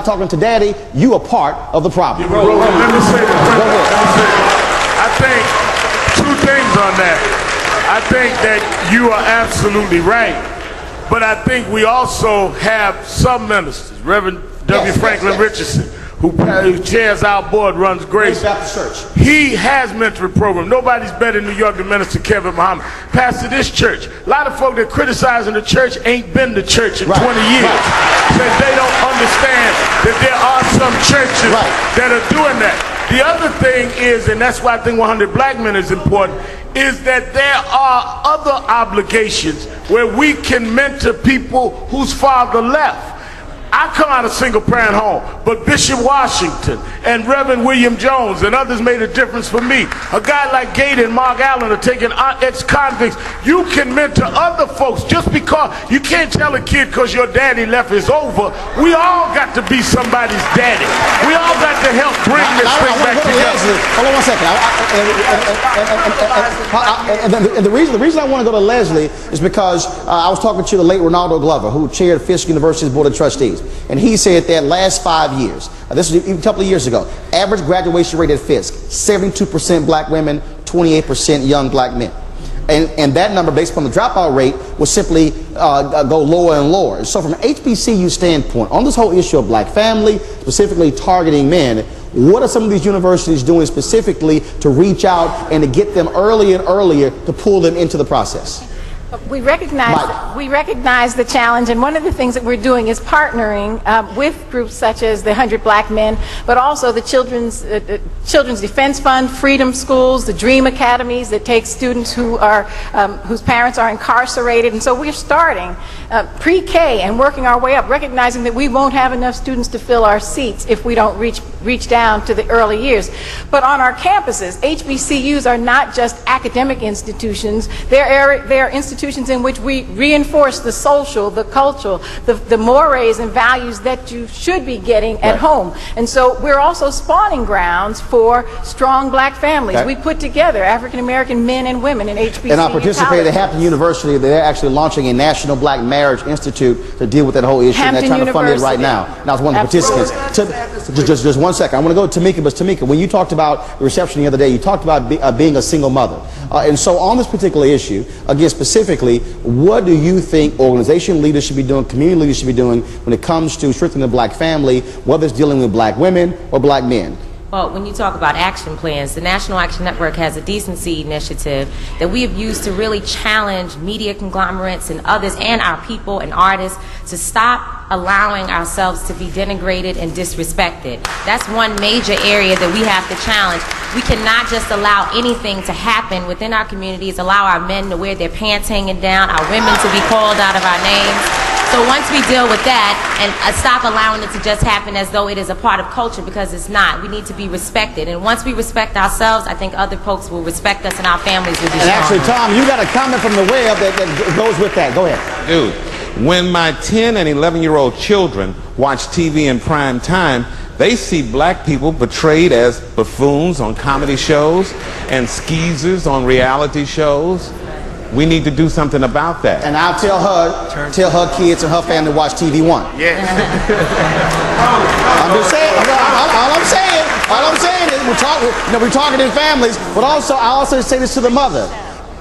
talking to daddy, you are part of the problem. Roland, let me say this. I think two things on that. I think that you are absolutely right, but I think we also have some ministers, Reverend W. Franklin Richardson, who chairs our board, runs Grace. He has mentoring program. Nobody's better in New York than Minister Kevin Muhammad. Pastor this church. A lot of folk that criticizing the church ain't been to church in 20 years. Because they don't understand that there are some churches that are doing that. The other thing is, and that's why I think 100 Black Men is important, is that there are other obligations where we can mentor people whose father left. I come out of single parent home, but Bishop Washington and Reverend William Jones and others made a difference for me. A guy like Gator and Mark Allen are taking ex-convicts. You can mentor other folks just because you can't tell a kid because your daddy left is over. We all got to be somebody's daddy. We all got to help bring this thing back together. Hold on 1 second. And the reason I want to go to Leslie is because I was talking to the late Ronaldo Glover, who chaired Fisk University's Board of Trustees. And he said that last 5 years, this was a couple of years ago, average graduation rate at Fisk, 72% black women, 28% young black men. And that number, based upon the dropout rate, will simply go lower and lower. So from an HBCU standpoint, on this whole issue of black family, specifically targeting men, what are some of these universities doing specifically to reach out and to get them earlier and earlier to pull them into the process? We recognize the challenge, and one of the things that we're doing is partnering with groups such as the 100 Black Men, but also the Children's Defense Fund, Freedom Schools, the Dream Academies that take students who are whose parents are incarcerated. And so we're starting pre-K and working our way up, recognizing that we won't have enough students to fill our seats if we don't reach down to the early years. But on our campuses, HBCUs are not just academic institutions. They're institutions in which we reinforce the social, the cultural, the mores and values that you should be getting at home. And so we're also spawning grounds for strong black families. We put together African-American men and women in HBCU. And I participated at Hampton University. They're actually launching a National Black Marriage Institute to deal with that whole issue. And they're trying to fund it right now. And I was one of the participants. Just 1 second. I want to go to Tamika, but Tamika, when you talked about the reception the other day, you talked about being a single mother. And so on this particular issue, again, specifically, what do you think organization leaders should be doing, community leaders should be doing when it comes to strengthening the black family, whether it's dealing with black women or black men? Well, when you talk about action plans, the National Action Network has a decency initiative that we have used to really challenge media conglomerates and others and our people and artists to stop allowing ourselves to be denigrated and disrespected. That's one major area that we have to challenge. We cannot just allow anything to happen within our communities, allow our men to wear their pants hanging down, our women to be called out of our names. So once we deal with that and stop allowing it to just happen as though it is a part of culture, because it's not. We need to be respected. And once we respect ourselves, I think other folks will respect us and our families will be strong. And actually, Tom, you got a comment from the web that goes with that. Go ahead. Dude, when my 10 and 11-year-old children watch TV in prime time, they see black people portrayed as buffoons on comedy shows and skeezers on reality shows. We need to do something about that. And I'll tell her kids and her family to watch TV One. Yes. I'm just saying. All I'm saying is we're talking in families, but also I also say this to the mother: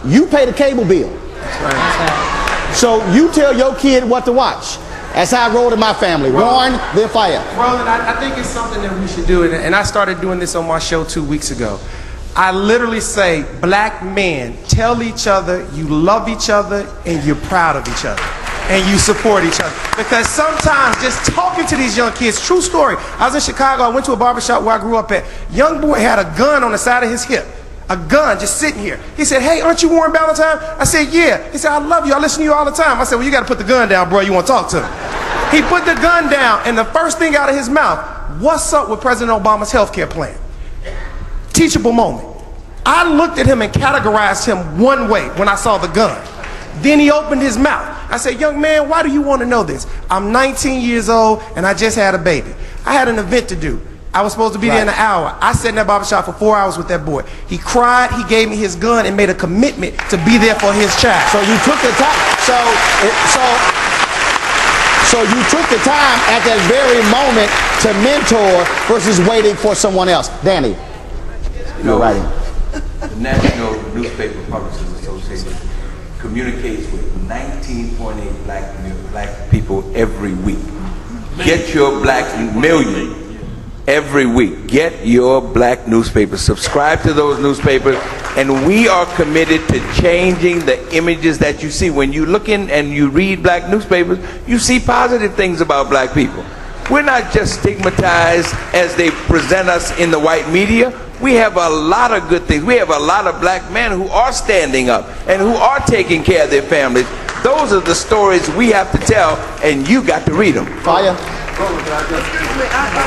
you pay the cable bill. That's right. So you tell your kid what to watch. That's how I rolled in my family. Warn, then fire. Roland, I think it's something that we should do, and I started doing this on my show 2 weeks ago. I literally say, black men, tell each other you love each other and you're proud of each other and you support each other. Because sometimes just talking to these young kids, true story. I was in Chicago, I went to a barbershop where I grew up at. Young boy had a gun on the side of his hip. A gun just sitting here. He said, hey, aren't you Warren Ballentine? I said, yeah. He said, I love you. I listen to you all the time. I said, well, you got to put the gun down, bro. You want to talk to me. He put the gun down, and the first thing out of his mouth, what's up with President Obama's health care plan? Teachable moment. I looked at him and categorized him one way when I saw the gun. Then he opened his mouth. I said, young man, why do you want to know this? I'm 19 years old and I just had a baby. I had an event to do. I was supposed to be there in an hour. I sat in that barbershop for 4 hours with that boy. He cried, he gave me his gun and made a commitment to be there for his child. So you took the time. So you took the time at that very moment to mentor versus waiting for someone else. Danny, you're writing. The National Newspaper Publishers Association communicates with 19.8 black people every week. Get your black million every week. Get your black newspapers. Subscribe to those newspapers, and we are committed to changing the images that you see. When you look in and you read black newspapers, you see positive things about black people. We're not just stigmatized as they present us in the white media. We have a lot of good things. We have a lot of black men who are standing up and who are taking care of their families. Those are the stories we have to tell, and you got to read them. Fire.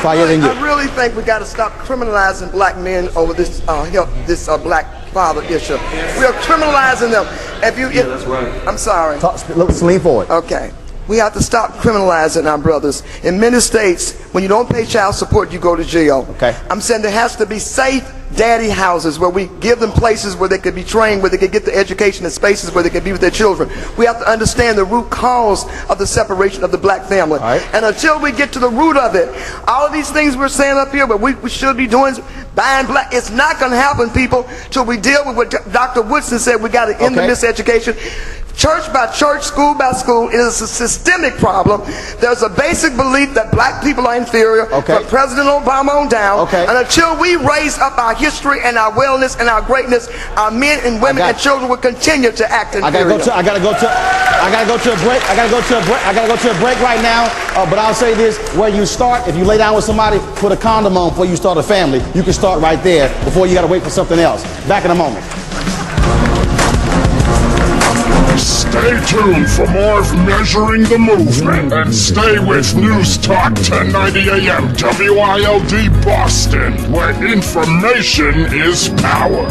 I really think we got to stop criminalizing black men over this black father issue. We are criminalizing them. That's right. I'm sorry. Let's lean forward. Okay. We have to stop criminalizing our brothers. In many states, when you don't pay child support, you go to jail. Okay. I'm saying there has to be safe daddy houses where we give them places where they could be trained, where they could get the education and spaces where they can be with their children. We have to understand the root cause of the separation of the black family. Right. And until we get to the root of it, all of these things we're saying up here, but we should be doing, buying black, it's not going to happen, people, till we deal with what Dr. Woodson said. We got to end the miseducation. Church by church, school by school, it is a systemic problem. There's a basic belief that black people are inferior from President Obama on down. And until we raise up our history and our wellness and our greatness, our men and women and children will continue to act inferior. I gotta go to a break right now. But I'll say this: where you start, if you lay down with somebody, put a condom on before you start a family. You can start right there before you gotta wait for something else. Back in a moment. Stay tuned for more of Measuring the Movement, and stay with NewsTalk 1090 AM WILD Boston, where information is power.